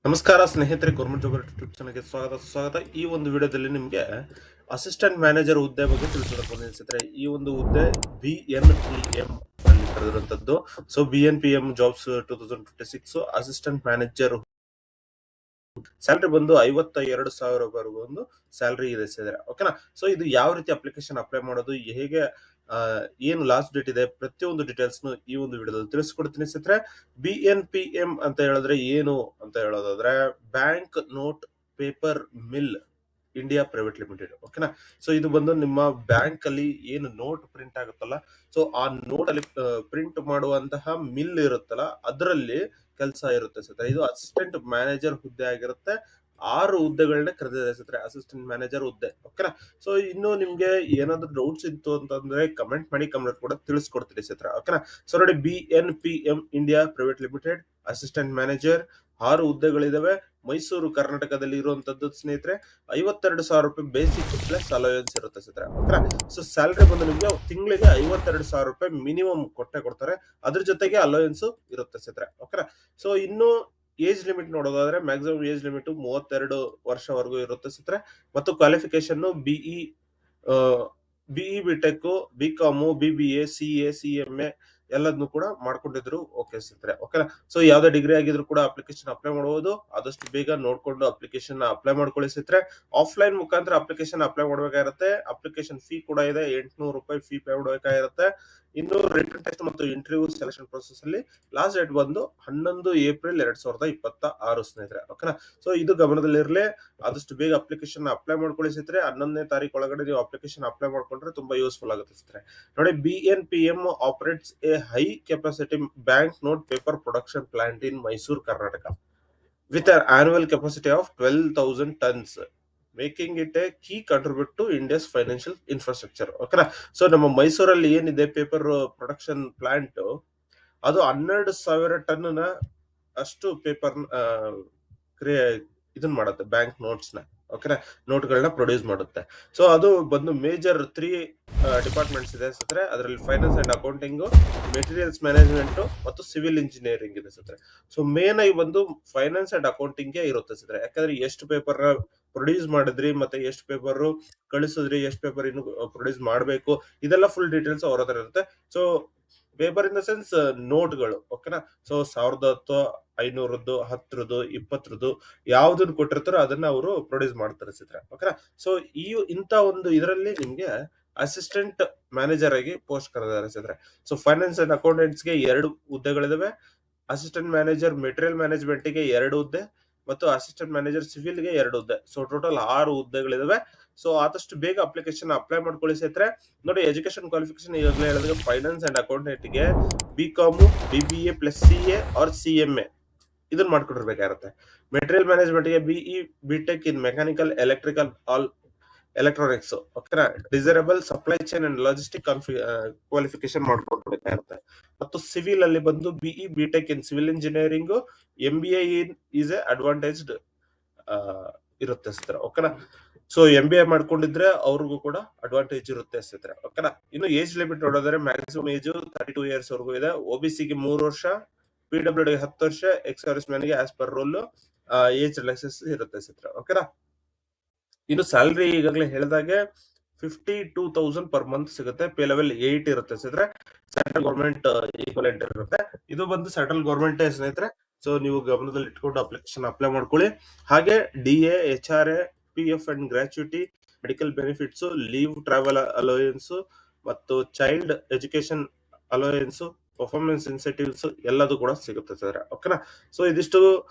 ನಮಸ್ಕಾರ ಸ್ನೇಹಿತರೆ, government job YouTube ಚಾನಲ್ಗೆ ಸ್ವಾಗತ. ಈ ಒಂದು ವಿಡಿಯೋದಲ್ಲಿ ನಿಮಗೆ ಅಸಿಸ್ಟೆಂಟ್ ಮ್ಯಾನೇಜರ್ ಹುದ್ದೆ ಬಗ್ಗೆ ತಿಳಿಸೋದಕ್ಕೆ ಸ್ನೇಹಿತರೆ. ಈ ಒಂದು ಹುದ್ದೆ BNPM ಅಲ್ಲಿ ಕರೆದಿರುವಂತದ್ದು. So BNPM jobs 2026 assistant manager salary ಬಂದು 52,000 ಒಂದು ಸ್ಯಾಲರಿ ಇದೆ ಸ್ನೇಹಿತರೆ. ಓಕೆನಾ. ಸೊ ಇದು ಯಾವ ರೀತಿ ಅಪ್ಲಿಕೇಶನ್ ಅಪ್ಲೈ ಮಾಡೋದು, ಹೇಗೆ ಏನು ಲಾಸ್ಟ್ ಡೇಟ್ ಇದೆ, ಪ್ರತಿಯೊಂದು ಡೀಟೇಲ್ಸ್ ಈ ಒಂದು ವಿಡಿಯೋದಲ್ಲಿ ತಿಳಿಸ್ಕೊಡ್ತೀನಿ ಸ್ನೇಹಿತರೆ. BNPM ಅಂತ ಹೇಳಿದ್ರೆ ಏನು ಅಂತ ಹೇಳೋದಾದ್ರೆ bank note paper mill India private limited. ಓಕೆನಾ. ಸೊ ಇದು ಬಂದು ನಿಮ್ಮ ಬ್ಯಾಂಕ್ ಅಲ್ಲಿ ಏನು ನೋಟ್ ಪ್ರಿಂಟ್ ಆಗುತ್ತಲ್ಲ, ಸೊ ಆ ನೋಟ್ ಅಲ್ಲಿ ಪ್ರಿಂಟ್ ಮಾಡುವಂತಹ ಮಿಲ್ ಇರುತ್ತಲ್ಲ, ಅದರಲ್ಲಿ ಕೆಲಸ ಇರುತ್ತೆ ಸರ್. ಇದು ಅಸಿಸ್ಟೆಂಟ್ ಮ್ಯಾನೇಜರ್ ಹುದ್ದೆ ಆಗಿರುತ್ತೆ. 6 ಹುದ್ದೆಗಳನ್ನ ಕರೆದಿದೆ ಸರ್, ಅಸಿಸ್ಟೆಂಟ್ ಮ್ಯಾನೇಜರ್ ಹುದ್ದೆ. ಓಕೆನಾ. ಸೊ ಇನ್ನು ನಿಮ್ಗೆ ಏನಾದ್ರು ಡೌಟ್ಸ್ ಇತ್ತು ಅಂತಂದ್ರೆ ಕಮೆಂಟ್ ಮಾಡಿ, ಕಮೆಂಟ್ ಕೂಡ ತಿಳಿಸ್ಕೊಡ್ತೀನಿ ಸರ್. ಓಕೆನಾ. ಸೊ ನೋಡಿ, BNPM India private limited assistant manager 6 ಹುದ್ದೆಗಳಿದಾವೆ. ಮೈಸೂರು ಕರ್ನಾಟಕದಲ್ಲಿ ಇರುವಂತದ್ದು ಸ್ನೇಹಿತರೆ. 52,000 ರೂಪಾಯಿ ಬೇಸಿಕ್ ಪ್ಲಸ್ ಅಲೋಯನ್ಸ್ ಇರುತ್ತೆ ಸ್ನೇಹಿತರೆ. ಓಕೆನಾ. ಸೊ ಸ್ಯಾಲರಿ ಬಂದು ನಿಮ್ಗೆ ತಿಂಗಳಿಗೆ 52,000 ರೂಪಾಯಿ ಮಿನಿಮಮ್ ಕೊಡ್ತಾರೆ. ಅದ್ರ ಜೊತೆಗೆ ಅಲೋಯನ್ಸ್ ಇರುತ್ತೆ ಸ್ನೇಹಿತರೆ. ಓಕೆನಾ. ಸೊ ಇನ್ನು ಏಜ್ ಲಿಮಿಟ್ ನೋಡೋದಾದ್ರೆ ಮ್ಯಾಕ್ಸಿಮಮ್ ಏಜ್ ಲಿಮಿಟ್ 32 ವರ್ಷವರೆಗೂ ಇರುತ್ತೆ ಸ್ನೇಹಿತರೆ. ಮತ್ತು qualification BE BTech, BCom, BBA, CA, CMA ಎಲ್ಲದನ್ನು ಕೂಡ ಮಾಡ್ಕೊಂಡಿದ್ರು ಓಕೆ ಸ್ನೇಹಿತರೆ. ಓಕೆನಾ. ಸೊ ಯಾವ್ದೇ ಡಿಗ್ರಿ ಆಗಿದ್ರು ಕೂಡ ಅಪ್ಲಿಕೇಶನ್ ಅಪ್ಲೈ ಮಾಡಬಹುದು. ಆದಷ್ಟು ಬೇಗ ನೋಡ್ಕೊಂಡು ಅಪ್ಲಿಕೇಶನ್ ಅಪ್ಲೈ ಮಾಡ್ಕೊಳ್ಳಿ ಸ್ನೇಹಿತರೆ. ಆಫ್ಲೈನ್ ಮುಖಾಂತರ ಅಪ್ಲಿಕೇಶನ್ ಅಪ್ಲೈ ಮಾಡಬೇಕಾಗಿರುತ್ತೆ. ಅಪ್ಲಿಕೇಶನ್ ಫೀ ಕೂಡ ಇದೆ, 800 ರೂಪಾಯಿ ಫೀ ಪೇ ಮಾಡಬೇಕಾಗಿರುತ್ತೆ. ಇನ್ನು ರಿಟನ್ ಟೆಸ್ಟ್ ಮತ್ತು ಇಂಟರ್ವ್ಯೂ ಸೆಲೆಕ್ಷನ್ ಪ್ರೊಸೆಸ್ ಅಲ್ಲಿ ಲಾಸ್ಟ್ ಡೇಟ್ ಬಂದು 11 ಏಪ್ರಿಲ್ 2026 ಸ್ನೇಹಿತರೆ. ಓಕೆನಾ. ಸೊ ಇದು ಗಮನದಲ್ಲಿರಲಿ. ಆದಷ್ಟು ಬೇಗ ಅಪ್ಲಿಕೇಶನ್ ಅಪ್ಲೈ ಮಾಡ್ಕೊಳ್ಳಿ ಸ್ನೇಹಿತರೆ. 11ನೇ ತಾರೀಕು ಒಳಗಡೆ ನೀವು ಅಪ್ಲಿಕೇಶನ್ ಅಪ್ಲೈ ಮಾಡ್ಕೊಂಡ್ರೆ ತುಂಬಾ ಯೂಸ್ಫುಲ್ ಆಗುತ್ತೆ ಸ್ನೇಹಿತರೆ. ನೋಡಿ, BNPM operates A high capacity bank note paper production plant in Mysuru Karnataka with an annual capacity of 12,000 tons, making it a key contributor to India's financial infrastructure. ಓಕೆನಾ. ಸೊ ನಮ್ಮ ಮೈಸೂರಲ್ಲಿ ಏನಿದೆ ಪೇಪರ್ ಪ್ರೊಡಕ್ಷನ್ ಪ್ಲಾಂಟ್, ಅದು 12,000 ton ಅಷ್ಟು paper ಇದನ್ ಮಾಡುತ್ತೆ, bank notes ನ. ಓಕೆನಾ. ನೋಟ್ಗಳನ್ನ ಪ್ರೊಡ್ಯೂಸ್ ಮಾಡುತ್ತೆ. ಸೊ ಅದು ಬಂದು ಮೇಜರ್ 3 ಡಿಪಾರ್ಟ್ಮೆಂಟ್ಸ್ ಇದೆ ಸತ್ರೆ. ಅದರಲ್ಲಿ finance and accounting, materials management ಮತ್ತು ಸಿವಿಲ್ ಇಂಜಿನಿಯರಿಂಗ್ ಇದೆ ಸತ್ರೆ. ಸೊ ಮೇನ್ ಆಗಿ ಬಂದು ಫೈನಾನ್ಸ್ ಅಂಡ್ ಅಕೌಂಟಿಂಗ್ ಇರುತ್ತೆ ಸತ್ರೆ. ಯಾಕಂದ್ರೆ ಎಷ್ಟು ಪೇಪರ್ ಪ್ರೊಡ್ಯೂಸ್ ಮಾಡಿದ್ರಿ, ಮತ್ತೆ ಎಷ್ಟು ಪೇಪರ್ ಕಳಿಸಿದ್ರಿ, ಎಷ್ಟು ಪೇಪರ್ ಇನ್ನು ಪ್ರೊಡ್ಯೂಸ್ ಮಾಡಬೇಕು, ಇದೆಲ್ಲ ಫುಲ್ ಡೀಟೇಲ್ಸ್ ಅವ್ರ ಹತ್ರ ಇರುತ್ತೆ. So paper in the sense ನೋಟ್ಗಳು. ಓಕೆನಾ. ಸೊ 1,010, 500, 10, 20 ಯಾವ್ದನ್ನ ಕೊಟ್ಟಿರ್ತಾರೋ ಅದನ್ನ ಅವರು ಪ್ರೊಡ್ಯೂಸ್ ಮಾಡ್ತಾರೆ ಸ್ನೇಹಿತರೆ. ಓಕೆನಾ. ಸೊ ಇಂತ ಒಂದು ಇದರಲ್ಲಿ ನಿಮ್ಗೆ ಅಸಿಸ್ಟೆಂಟ್ ಮ್ಯಾನೇಜರ್ ಆಗಿ ಪೋಸ್ಟ್ ಕರೆದಿದ್ದಾರೆ ಸ್ನೇಹಿತರೆ. ಸೊ ಫೈನಾನ್ಸ್ ಅಂಡ್ ಅಕೌಂಟೆಂಟ್ಸ್ ಗೆ 2 ಹುದ್ದೆಗಳಿದಾವೆ. ಅಸಿಸ್ಟೆಂಟ್ ಮ್ಯಾನೇಜರ್ ಮೆಟೀರಿಯಲ್ ಮ್ಯಾನೇಜ್ಮೆಂಟ್ ಗೆ 2 ಹುದ್ದೆ ಮತ್ತು ಅಸಿಸ್ಟೆಂಟ್ ಮ್ಯಾನೇಜರ್ ಸಿವಿಲ್ ಗೆ 2 ಹುದ್ದೆ. So total 6 ಹುದ್ದೆಗಳಿದಾವೆ. ಸೊ ಆದಷ್ಟು ಬೇಗ ಅಪ್ಲಿಕೇಶನ್ ಅಪ್ಲೈ ಮಾಡ್ಕೊಳ್ಳಿ ಸ್ನೇಹಿತರೆ. ನೋಡಿ, ಎಜುಕೇಶನ್ ಕ್ವಾಲಿಫಿಕೇಶನ್ ಈಗಾಗಲೇ ಹೇಳಿದ್ರೆ ಫೈನಾನ್ಸ್ ಅಂಡ್ ಅಕೌಂಟೆಂಟ್ ಗೆ BCom, BBA plus CA or CMA ಇದನ್ನ ಮಾಡ್ಕೊಂಡಿರ್ಬೇಕಾಗಿರುತ್ತೆ. ಮೆಟೀರಿಯಲ್ ಮ್ಯಾನೇಜ್ಮೆಂಟ್ ಗೆ BE BTech in mechanical, electrical, or electronics. ಓಕೆನಾ. Desirable supply chain and logistic qualification ಮಾಡ್ಕೊಳ್ಬೇಕಾಗುತ್ತೆ. ಮತ್ತು ಸಿವಿಲ್ ಅಲ್ಲಿ ಬಂದು BE BTech in civil engineering, MBA is a advantaged ಇರುತ್ತೆ ಸ್ನೇಹಿತರೆ. ಓಕೆನಾ. ಸೊ MBA ಮಾಡ್ಕೊಂಡಿದ್ರೆ ಅವ್ರಿಗೂ ಕೂಡ ಅಡ್ವಾಂಟೇಜ್ ಇರುತ್ತೆ ಸ್ನೇಹಿತರೆ. ಓಕೆನಾ. ಇನ್ನು ಏಜ್ ಲಿಮಿಟ್ ನೋಡೋದಾದ್ರೆ ಮ್ಯಾಕ್ಸಿಮಮ್ ಏಜ್ 32 ಇಯರ್ಸ್ ವರೆಗೂ ಇದೆ. OBC ಗೆ 3 ವರ್ಷ, PWD ಗೆ 10 ವರ್ಷ, ಎಕ್ಸ್ ಸರ್ವಿಸ್ ಮ್ಯಾನ್ ಗೆ as per rule age relaxation ಇರುತ್ತೆ ಸ್ನೇಹಿತರೆ. ಓಕೆನಾ. ಇನ್ನು ಸ್ಯಾಲರಿ ಈಗಾಗಲೇ ಹೇಳಿದಾಗೆ 52,000 ಪರ್ ಮಂತ್ ಸಿಗುತ್ತೆ. ಪೇ ಲೆವೆಲ್ 8 ಇರುತ್ತೆ ಸ್ನೇಹಿತರೆ. ಸೆಂಟ್ರಲ್ ಗೌರ್ಮೆಂಟ್ ಈಕ್ವಲೆಂಟ್ ಇರುತ್ತೆ. ಇದು ಬಂದು ಸೆಂಟ್ರಲ್ ಗೌರ್ಮೆಂಟ್ ಸ್ನೇಹಿತರೆ. ಸೊ ನೀವು ಗಮನದಲ್ಲಿ ಇಟ್ಕೊಂಡು ಅಪ್ಲಿಕೇಶನ್ ಅಪ್ಲೈ ಮಾಡ್ಕೊಳ್ಳಿ. ಹಾಗೆ DA, HRA, PF and gratuity, medical benefits, leave, travel allowance ಮತ್ತು child education allowance, performance incentives ಎಲ್ಲದೂ ಕೂಡ ಸಿಗುತ್ತೆ ಸರ್. ಓಕೆನಾ. ಸೊ ಇದಿಷ್ಟು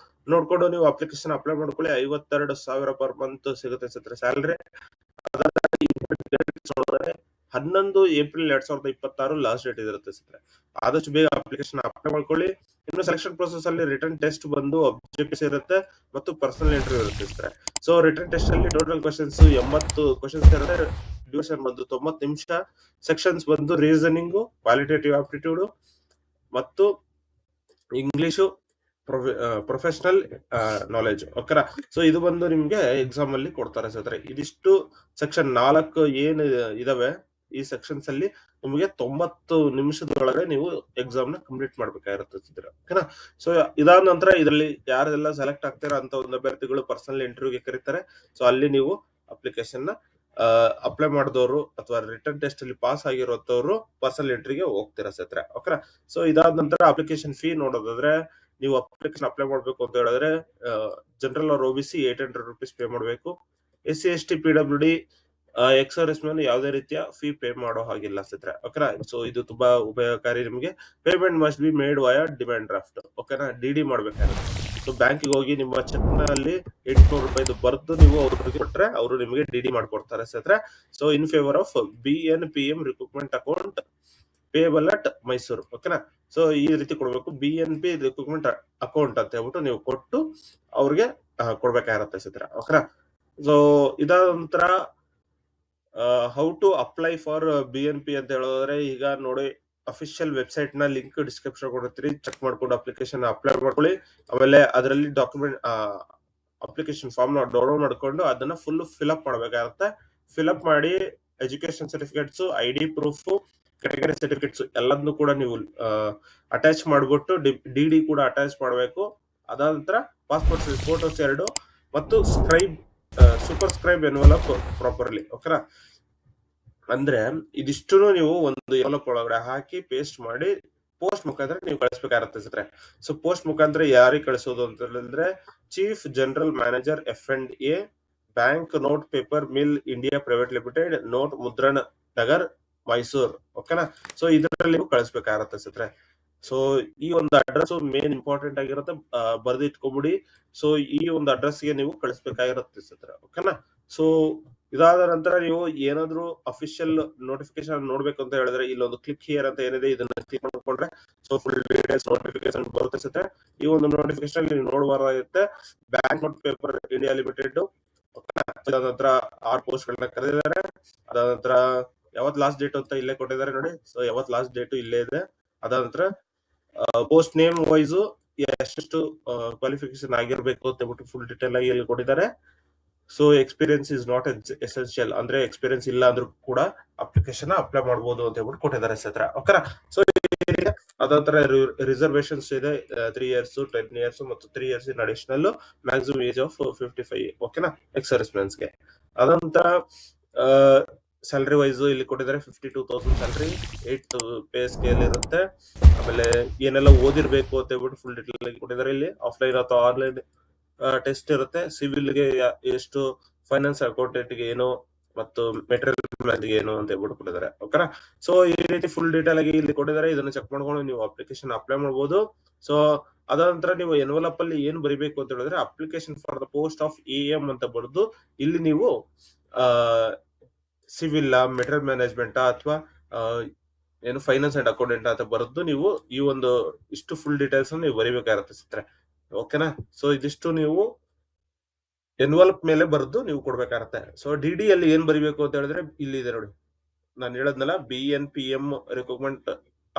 ನೋಡ್ಕೊಂಡು ನೀವು ಅಪ್ಲಿಕೇಶನ್ ಅಪ್ಲೈ ಮಾಡ್ಕೊಳ್ಳಿ. 52,000 ಪರ್ ಮಂತ್ ಸಿಗುತ್ತೆ sir salary. 11 April 2026 last date ಇರುತ್ತೆ ಸರ್. ಆದಷ್ಟು ಬೇಗ ಅಪ್ಲಿಕೇಶನ್ ಅಪ್ಲೈ ಮಾಡ್ಕೊಳ್ಳಿ. ಇನ್ನು ಸೆಲೆಕ್ಷನ್ ಪ್ರೊಸೆಸ್ ಅಲ್ಲಿ ರಿಟರ್ನ್ ಟೆಸ್ಟ್ ಬಂದು ಆಬ್ಜೆಕ್ಟಿವ್ಸ್ ಇರುತ್ತೆ ಮತ್ತು ಪರ್ಸನಲ್ ಇಂಟರ್ವ್ಯೂ ಇರುತ್ತೆ ಸರ್. ಸೊ ರಿಟರ್ನ್ ಟೆಸ್ಟ್ ಅಲ್ಲಿ ಟೋಟಲ್ ಕ್ವಶನ್ಸ್ 80 ಕ್ವಶನ್ಸ್ ಇರುತ್ತೆ. ಡ್ಯೂರೇಷನ್ ಬಂದು 90 ನಿಮಿಷ. ಸೆಕ್ಷನ್ಸ್ ಬಂದು ರೀಸನಿಂಗ್, ಕ್ವಾಲಿಟೇಟಿವ್ ಆಪ್ಟಿಟ್ಯೂಡ್ ಮತ್ತು ಇಂಗ್ಲಿಷು, ಪ್ರೊಫೆಷನಲ್ ನಾಲೆಜ್. ಓಕೆನಾ. ಸೊ ಇದು ಬಂದು ನಿಮ್ಗೆ ಎಕ್ಸಾಮ್ ಅಲ್ಲಿ ಕೊಡ್ತಾರೆ ಸ್ನೇಹಿತರೆ. ಇದಿಷ್ಟು ಸೆಕ್ಷನ್ 4 ಏನು ಇದಾವೆ ಈ ಸೆಕ್ಷನ್ಸ್ ಅಲ್ಲಿ ನಿಮಗೆ 90 ನಿಮಿಷದೊಳಗೆ ನೀವು ಎಕ್ಸಾಮ್ ನ ಕಂಪ್ಲೀಟ್ ಮಾಡ್ಬೇಕಾಗಿರುತ್ತೆ. ಓಕೆನಾ. ಸೊ ಇದಾದ ನಂತರ ಇದರಲ್ಲಿ ಯಾರೆಲ್ಲ ಸೆಲೆಕ್ಟ್ ಆಗ್ತಾರ ಅಂತ ಒಂದು ಅಭ್ಯರ್ಥಿಗಳು ಪರ್ಸನಲ್ ಇಂಟರ್ವ್ಯೂಗೆ ಕರೀತಾರೆ. ಸೊ ಅಲ್ಲಿ ನೀವು ಅಪ್ಲಿಕೇಶನ್ ನ ಅಪ್ಲೈ ಮಾಡಿದವರು ಅಥವಾ ರಿಟರ್ನ್ ಟೆಸ್ಟ್ ಅಲ್ಲಿ ಪಾಸ್ ಆಗಿರೋಂಥವ್ರು ಪರ್ಸನಲ್ ಎಂಟ್ರಿಗೆ ಹೋಗ್ತೀರಾ ಸ್ನೇಹಿತರೆ. ಓಕೆನಾ. ಸೊ ಇದಾದ ನಂತರ ಅಪ್ಲಿಕೇಶನ್ ಫೀ ನೋಡೋದಾದ್ರೆ, ನೀವು ಅಪ್ಲಿಕೇಶನ್ ಅಪ್ಲೈ ಮಾಡ್ಬೇಕು ಅಂತ ಹೇಳಿದ್ರೆ general or OBC 800 rupees pay ಮಾಡಬೇಕು. SC ST PWD ex service man ಯಾವುದೇ ರೀತಿಯ ಫೀ ಪೇ ಮಾಡೋ ಹಾಗಿಲ್ಲ ಸ್ನೇಹಿತರೆ. ಓಕೆನಾ. ಸೊ ಇದು ತುಂಬಾ ಉಪಯೋಗಕಾರಿ ನಿಮಗೆ. Payment must be made via demand draft. ಓಕೆನಾ. DD ಮಾಡ್ಬೇಕಾಗುತ್ತೆ. ಸೊ ಬ್ಯಾಂಕಿಗೆ ಹೋಗಿ ನಿಮ್ಮ ಚೆಕ್ ನಲ್ಲಿ 800 ರೂಪಾಯಿದು ಬರೆದು ನೀವು ಅವ್ರಿಗೆ ಕೊಟ್ರೆ ಅವರು ನಿಮಗೆ DD ಮಾಡ್ಕೊಡ್ತಾರೆ ಸ್ನೇಹಿತರೆ. So in favour of BNPM recruitment account payable at Mysuru. ಓಕೆನಾ. ಸೊ ಈ ರೀತಿ ಕೊಡ್ಬೇಕು. BNP ರಿಕ್ರೂಟ್ಮೆಂಟ್ ಅಕೌಂಟ್ ಅಂತ ಹೇಳ್ಬಿಟ್ಟು ನೀವು ಕೊಟ್ಟು ಅವ್ರಿಗೆ ಕೊಡ್ಬೇಕಾಗಿರುತ್ತೆ ಸ್ನೇಹಿತರೆ. ಓಕೆನಾ. ಸೊ ಇದಾದ ನಂತರ how to apply for BNP ಅಂತ ಹೇಳೋದ್ರೆ, ಈಗ ನೋಡಿ ಅಫಿಷಿಯಲ್ ವೆಬ್ಸೈಟ್ ನ ಲಿಂಕ್ ಡಿಸ್ಕ್ರಿಪ್ಷನ್ ಕೊಡುತ್ತೀರಿ, ಚೆಕ್ ಮಾಡ್ಕೊಂಡು ಅಪ್ಲಿಕೇಶನ್ ಅಪ್ಲೈ ಮಾಡ್ಕೊಳ್ಳಿ. ಆಮೇಲೆ ಅದರಲ್ಲಿ ಡಾಕ್ಯುಮೆಂಟ್ ಅಪ್ಲಿಕೇಶನ್ ಫಾರ್ಮ್ ನ ಡೌನ್ಲೋಡ್ ಮಾಡ್ಕೊಂಡು ಅದನ್ನ ಫುಲ್ ಫಿಲ್ಅಪ್ ಮಾಡ್ಬೇಕಾಗುತ್ತೆ. ಫಿಲ್ಅಪ್ ಮಾಡಿ education certificates, ID proof, category certificates ಎಲ್ಲದನ್ನು ಕೂಡ ನೀವು ಅಟ್ಯಾಚ್ ಮಾಡ್ಬಿಟ್ಟು DD ಕೂಡ ಅಟ್ಯಾಚ್ ಮಾಡಬೇಕು. ಅದಾದ ನಂತರ ಪಾಸ್ಪೋರ್ಟ್ ಸೈಜ್ ಫೋಟೋಸ್ 2 ಮತ್ತು ಸೂಪರ್ ಸ್ಕ್ರೈಬ್ ಎನ್ವಲಪ್ ಪ್ರಾಪರ್ಲಿ. ಓಕೆನಾ. ಅಂದ್ರೆ ಇದಿಷ್ಟು ನೀವು ಒಂದು ಎನ್ವಲಪ್ ಒಳಗಡೆ ಹಾಕಿ ಪೇಸ್ಟ್ ಮಾಡಿ ಪೋಸ್ಟ್ ಮುಖಾಂತರ ನೀವು ಕಳಿಸ್ಬೇಕಾಗತ್ತೆ ಸ್ನೇಹಿತರೆ. ಸೊ ಪೋಸ್ಟ್ ಮುಖಾಂತರ ಯಾರಿಗೆ ಕಳಿಸೋದು ಅಂತ ಹೇಳಿದ್ರೆ, chief general manager F&A bank note paper mill India private limited, note ಮುದ್ರಣ ನಗರ್, ಮೈಸೂರ್. ಓಕೆನಾ. ಸೊ ಇದರಲ್ಲಿ ನೀವು ಕಳಿಸ್ಬೇಕಾಗತ್ತೆ ಸ್ನೇಹಿತರೆ. ಸೊ ಈ ಒಂದು ಅಡ್ರೆಸ್ ಮೇನ್ ಇಂಪಾರ್ಟೆಂಟ್ ಆಗಿರುತ್ತೆ, ಬರ್ದಿಟ್ಕೊಬಿಡಿ. ಸೊ ಈ ಒಂದು ಅಡ್ರೆಸ್ ಗೆ ನೀವು ಕಳಿಸ್ಬೇಕಾಗಿರುತ್ತೆ ಸ್ನೇಹಿತರೆ. ಓಕೆನಾ. ಸೊ ಇದಾದ ನಂತರ ನೀವು ಏನಾದ್ರು ಅಫಿಷಿಯಲ್ ನೋಟಿಫಿಕೇಶನ್ ನೋಡ್ಬೇಕು ಅಂತ ಹೇಳಿದ್ರೆ, ಇಲ್ಲೊಂದು ಕ್ಲಿಕ್ ಹಿಯರ್ ಅಂತ ಏನಿದೆ ಇದನ್ನ ಕ್ಲಿಕ್ ಮಾಡ್ಕೊಂಡ್ರೆ ಸೊ ಫುಲ್ ಡೀಟೇಲ್ಸ್ ನೋಟಿಫಿಕೇಶನ್ ಬರುತ್ತೆ ಸ್ನೇಹಿತರೆ. ಈ ಒಂದು ನೋಟಿಫಿಕೇಶನ್ ನೀವು ನೋಡಬಹುದಾಗುತ್ತೆ. Bank note paper India limited. ಅದಾದ ನಂತರ 6 ಪೋಸ್ಟ್ ಗಳನ್ನ ಕರೆದಿದ್ದಾರೆ. ಅದಾದ ನಂತರ ಯಾವತ್ ಲಾಸ್ಟ್ ಡೇಟ್ ಅಂತ ಇಲ್ಲೇ ಕೊಟ್ಟಿದ್ದಾರೆ ನೋಡಿ. ಸೊ ಯಾವತ್ ಲಾಸ್ಟ್ ಡೇಟ್ ಇಲ್ಲೇ ಇದೆ. ಅದಾದ ನಂತರ ಪೋಸ್ಟ್ ನೇಮ್ ವೈಸ್ ಎಷ್ಟು ಕ್ವಾಲಿಫಿಕೇಶನ್ ಆಗಿರ್ಬೇಕು ಅಂತ ಹೇಳ್ಬಿಟ್ಟು ಫುಲ್ ಡೀಟೇಲ್ ಆಗಿ ಇಲ್ಲಿ ಕೊಟ್ಟಿದ್ದಾರೆ. So experience is not essential, ಅಂದ್ರೆ ಎಕ್ಸ್ಪೀರಿಯನ್ಸ್ ಇಲ್ಲ ಅಂದ್ರೂ ಕೂಡ ಅಪ್ಲಿಕೇಶನ್ ಅಪ್ಲೈ ಮಾಡಬಹುದು ಅಂತ ಹೇಳ್ಬಿಟ್ಟು ಕೊಟ್ಟಿದ್ದಾರೆ ಸ್ನೇಹಿತರೆ. ಓಕೆನಾ. ಸೊ ಅದಂತರ ರಿಸರ್ವೇಶನ್ಸ್ ಇದೆ 3 years, 10 years ಮತ್ತು 3 years in additional, maximum age of 55. ಓಕೆನಾ. ಎಕ್ಸ್ ಸರ್ವಿಸ್ ಮೆನ್ಸ್ ಗೆ. ಅದಂತರ ಸ್ಯಾಲರಿ ವೈಸ್ ಇಲ್ಲಿ ಕೊಟ್ಟಿದ್ದಾರೆ 52,000 ಸ್ಯಾಲರಿ, 8 ಪೇ ಸ್ಕೇಲ್ ಇರುತ್ತೆ. ಆಮೇಲೆ ಏನೆಲ್ಲ ಓದಿರ್ಬೇಕು ಅಂತ ಹೇಳ್ಬಿಟ್ಟು ಫುಲ್ ಡೀಟೇಲ್ ಆಗಿ ಕೊಟ್ಟಿದ್ದಾರೆ. ಇಲ್ಲಿ ಆಫ್ಲೈನ್ ಅಥವಾ ಆನ್ಲೈನ್ ಟೆಸ್ಟ್ ಇರುತ್ತೆ. ಸಿವಿಲ್ ಗೆ ಎಷ್ಟು, ಫೈನಾನ್ಸ್ ಅಕೌಂಟೆಂಟ್ ಗೆ ಏನು, ಮತ್ತು ಮೆಟೀರಿಯಲ್ ಏನು ಅಂತ ಹೇಳ್ಬಿಟ್ಟು ಕೊಟ್ಟಿದ್ದಾರೆ. ಓಕೆನಾ. ಸೊ ಈ ರೀತಿ ಫುಲ್ ಡೀಟೇಲ್ ಆಗಿ ಇಲ್ಲಿ ಕೊಟ್ಟಿದ್ದಾರೆ. ಇದನ್ನ ಚೆಕ್ ಮಾಡ್ಕೊಂಡು ನೀವು ಅಪ್ಲಿಕೇಶನ್ ಅಪ್ಲೈ ಮಾಡಬಹುದು. ಸೊ ಅದಾದ ನಂತರ ನೀವು ಎನ್ವಲಪ್ ಅಲ್ಲಿ ಏನ್ ಬರಿಬೇಕು ಅಂತ ಹೇಳಿದ್ರೆ, application for the post of AM ಅಂತ ಬರೆದು ಇಲ್ಲಿ ನೀವು ಸಿವಿಲ್, ಮೆಟೀರಿಯಲ್ ಮ್ಯಾನೇಜ್ಮೆಂಟ್ ಅಥವಾ ಏನು ಫೈನಾನ್ಸ್ ಅಂಡ್ ಅಕೌಂಟೆಂಟ್ ಅಂತ ಬರೆದು ನೀವು ಈ ಒಂದು ಇಷ್ಟು ಫುಲ್ ಡೀಟೇಲ್ಸ್ ನೀವು ಬರಿಬೇಕಾಗಿರುತ್ತೆ ಸ್ನೇಹಿತರೆ. ಓಕೆನಾ. ಸೊ ಇದಿಷ್ಟು ನೀವು ಎನ್ವಲಪ್ ಮೇಲೆ ಬರೆದು ನೀವು ಕೊಡ್ಬೇಕಾಗತ್ತೆ. ಸೊ DD ಅಲ್ಲಿ ಏನ್ ಬರಿಬೇಕು ಅಂತ ಹೇಳಿದ್ರೆ ಇಲ್ಲಿ ಇದೆ ನೋಡಿ, ನಾನು ಹೇಳದ್ನಲ್ಲ BNPM ರಿಕ್ರೂಟ್ಮೆಂಟ್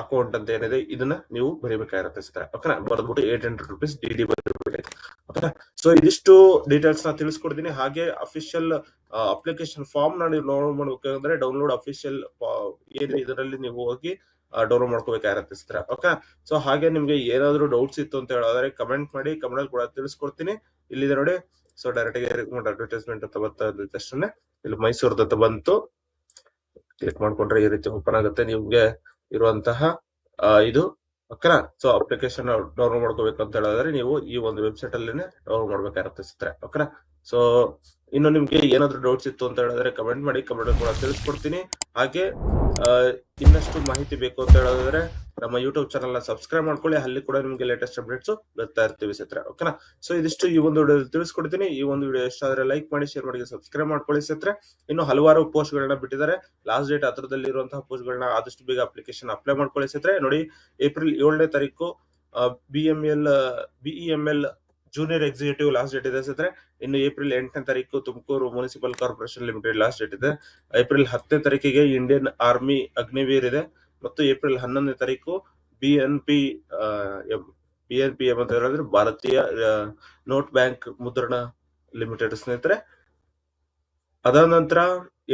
ಅಕೌಂಟ್ ಅಂತ ಏನಿದೆ ಇದನ್ನ ನೀವು ಬರಿಬೇಕಾಗಿರುತ್ತೆ ಸ್ನೇಹಿತರೆ. ಓಕೆನಾ. ಬರ್ದ್ಬಿಟ್ಟು 800 rupees DD ಬರಬೇಕು. ಓಕೆನಾ. ಸೊ ಇದಿಷ್ಟು ಡೀಟೇಲ್ಸ್ ನ ತಿಳಿಸ್ಕೊಡ್ತೀನಿ. ಹಾಗೆ ಅಫಿಷಿಯಲ್ ಅಪ್ಲಿಕೇಶನ್ ಫಾರ್ಮ್ ನ ನೀವು ಡೌನ್ಲೋಡ್ ಮಾಡ್ಬೇಕಂದ್ರೆ ಡೌನ್ಲೋಡ್ ಅಫಿಷಿಯಲ್ ಏನಿದೆ ಇದರಲ್ಲಿ ನೀವು ಹೋಗಿ ಡೌನ್ಲೋಡ್ ಮಾಡ್ಕೋಬೇಕಾಗಿರುತ್ತೆ ಸ್ನೇಹಿತರೆ. ಓಕೆ. ಸೊ ಹಾಗೆ ನಿಮ್ಗೆ ಏನಾದ್ರು ಡೌಟ್ಸ್ ಇತ್ತು ಅಂತ ಹೇಳಿದ್ರೆ ಕಮೆಂಟ್ ಮಾಡಿ, ಕಮೆಂಟ್ ಅಲ್ಲಿ ಕೂಡ ತಿಳಿಸ್ಕೊಡ್ತೀನಿ. ಇಲ್ಲಿದೆ ನೋಡಿ. ಸೊ ಡೈರೆಕ್ಟ್ ಆಗಿ ಅಡ್ವರ್ಟೈಸ್ಮೆಂಟ್ ಅಂತ ಬರ್ತಾ ಇದ್ದ ತಕ್ಷಣ ಇಲ್ಲಿ ಮೈಸೂರ್ದು ಅಂತ ಬಂತು, ಕ್ಲಿಕ್ ಮಾಡ್ಕೊಂಡ್ರೆ ಈ ರೀತಿ ಓಪನ್ ಆಗುತ್ತೆ ನಿಮ್ಗೆ ಇರುವಂತಹ ಇದು. ಓಕೆನಾ. ಸೊ ಅಪ್ಲಿಕೇಶನ್ ಡೌನ್ಲೋಡ್ ಮಾಡ್ಕೋಬೇಕು ಅಂತ ಹೇಳಿದ್ರೆ ನೀವು ಈ ಒಂದು ವೆಬ್ಸೈಟ್ ಅಲ್ಲಿನೇ ಡೌನ್ಲೋಡ್ ಮಾಡ್ಬೇಕಾಗಿರುತ್ತೆ ಸ್ನೇಹಿತರೆ. ಓಕೆನಾ. ಸೊ ಇನ್ನು ನಿಮ್ಗೆ ಏನಾದ್ರು ಡೌಟ್ಸ್ ಇತ್ತು ಅಂತ ಹೇಳಿದ್ರೆ ಕಮೆಂಟ್ ಮಾಡಿ, ಕಮೆಂಟ್ ಕೂಡ ತಿಳಿಸ್ಕೊಡ್ತೀನಿ. ಹಾಗೆ ಇನ್ನಷ್ಟು ಮಾಹಿತಿ ಬೇಕು ಅಂತ ಹೇಳಿದ್ರೆ ನಮ್ಮ ಯೂಟ್ಯೂಬ್ ಚಾನಲ್ ನ ಸಬ್ಸ್ಕ್ರೈಬ್ ಮಾಡ್ಕೊಳ್ಳಿ. ಅಲ್ಲಿ ಕೂಡ ನಿಮ್ಗೆ ಲೇಟೆಸ್ಟ್ ಅಪ್ಡೇಟ್ಸ್ ಬರ್ತಾ ಇರ್ತೀವಿ ಸ್ನೇಹಿತರೆ. ಓಕೆನಾ. ಸೊ ಇದಿಷ್ಟು ಈ ಒಂದು ವಿಡಿಯೋ ತಿಳಿಸ್ಕೊಡ್ತೀನಿ. ಈ ಒಂದು ವಿಡಿಯೋ ಇಷ್ಟ ಆದ್ರೆ ಲೈಕ್ ಮಾಡಿ, ಶೇರ್ ಮಾಡಿ, ಸಬ್ಸ್ಕ್ರೈಬ್ ಮಾಡ್ಕೊಳ್ಳಿ ಸ್ನೇಹಿತರೆ. ಇನ್ನು ಹಲವಾರು ಪೋಸ್ಟ್ ಗಳನ್ನ ಬಿಟ್ಟಿದ್ದಾರೆ. ಲಾಸ್ಟ್ ಡೇಟ್ ಹತ್ರದಲ್ಲಿ ಇರುವಂತಹ ಪೋಸ್ಟ್ ಗಳನ್ನ ಆದಷ್ಟು ಬೇಗ ಅಪ್ಲಿಕೇಶನ್ ಅಪ್ಲೈ ಮಾಡ್ಕೊಳ್ಳಿ ಸ್ನೇಹಿತರೆ. ನೋಡಿ, ಏಪ್ರಿಲ್ 7ನೇ ತಾರೀಕು BEML junior executive last date ಇದೆ ಸ್ನೇಹಿತರೆ. ಇನ್ನು ಏಪ್ರಿಲ್ 8ನೇ ತಾರೀಕು Tumakuru municipal corporation limited last date ಇದೆ. ಏಪ್ರಿಲ್ 10ನೇ ತಾರೀಕಿಗೆ ಇಂಡಿಯನ್ ಆರ್ಮಿ ಅಗ್ನಿವೀರ್ ಇದೆ. ಮತ್ತು ಏಪ್ರಿಲ್ 11ನೇ ತಾರೀಕು BNPM ಅಂತ ಹೇಳಿದ್ರೆ ಭಾರತೀಯ ನೋಟ್ ಬ್ಯಾಂಕ್ ಮುದ್ರಣ ಲಿಮಿಟೆಡ್ ಸ್ನೇಹಿತರೆ ಅದಾದ ನಂತರ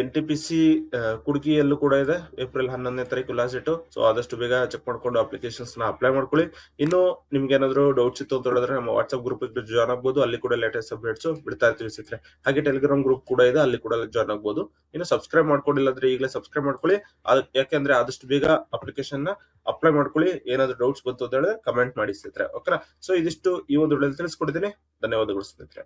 NTPC ಕುಡ್ಗಿಯಲ್ಲೂ ಕೂಡ ಇದೆ. ಏಪ್ರಿಲ್ 11ನೇ ತಾರೀಕು ಲಾಸ್ಟ್ ಡೇಟ್. ಸೊ ಆದಷ್ಟು ಬೇಗ ಚೆಕ್ ಮಾಡ್ಕೊಂಡು ಅಪ್ಲಿಕೇಶನ್ಸ್ ನ ಅಪ್ಲೈ ಮಾಡ್ಕೊಳ್ಳಿ. ಇನ್ನು ನಿಮ್ಗೆ ಏನಾದ್ರು ಡೌಟ್ಸ್ ಇತ್ತು ಅಂತ ಹೇಳಿದ್ರೆ ನಮ್ಮ ವಾಟ್ಸ್ಆಪ್ ಗ್ರೂಪ್ ಜಾಯ್ನ್ ಆಗ್ಬೋದು. ಅಲ್ಲಿ ಕೂಡ ಲೇಟೆಸ್ಟ್ ಅಪ್ಡೇಟ್ಸ್ ಬಿಡ್ತಾ ಇರ್ತೀವಿ ಸ್ನೇಹಿತರೆ. ಹಾಗೆ ಟೆಲಿಗ್ರಾಮ್ ಗ್ರೂಪ್ ಕೂಡ ಇದೆ, ಅಲ್ಲಿ ಕೂಡ ಜಾಯ್ನ್ ಆಗ್ಬೋದು. ಇನ್ನು ಸಬ್ಸ್ಕ್ರೈಬ್ ಮಾಡ್ಕೊಂಡಿಲ್ಲ ಅಂದ್ರೆ ಈಗಲೇ ಸಬ್ಸ್ಕ್ರೈಬ್ ಮಾಡ್ಕೊಳ್ಳಿ. ಯಾಕೆಂದ್ರೆ ಆದಷ್ಟು ಬೇಗ ಅಪ್ಲಿಕೇಶನ್ ನ ಅಪ್ಲೈ ಮಾಡ್ಕೊಳ್ಳಿ. ಏನಾದ್ರು ಡೌಟ್ಸ್ ಬಂತು ಅಂತ ಹೇಳಿದ್ರೆ ಕಮೆಂಟ್ ಮಾಡಿ ಸ್ನೇಹಿತರೆ. ಓಕೆನಾ? ಸೊ ಇದಿಷ್ಟು ಈ ಒಂದು ವಿಡಿಯೋದಲ್ಲಿ ತಿಳಿಸ್ಕೊಟ್ಟಿದ್ದೀನಿ. ಧನ್ಯವಾದಗಳು ಸ್ನೇಹಿತರೆ.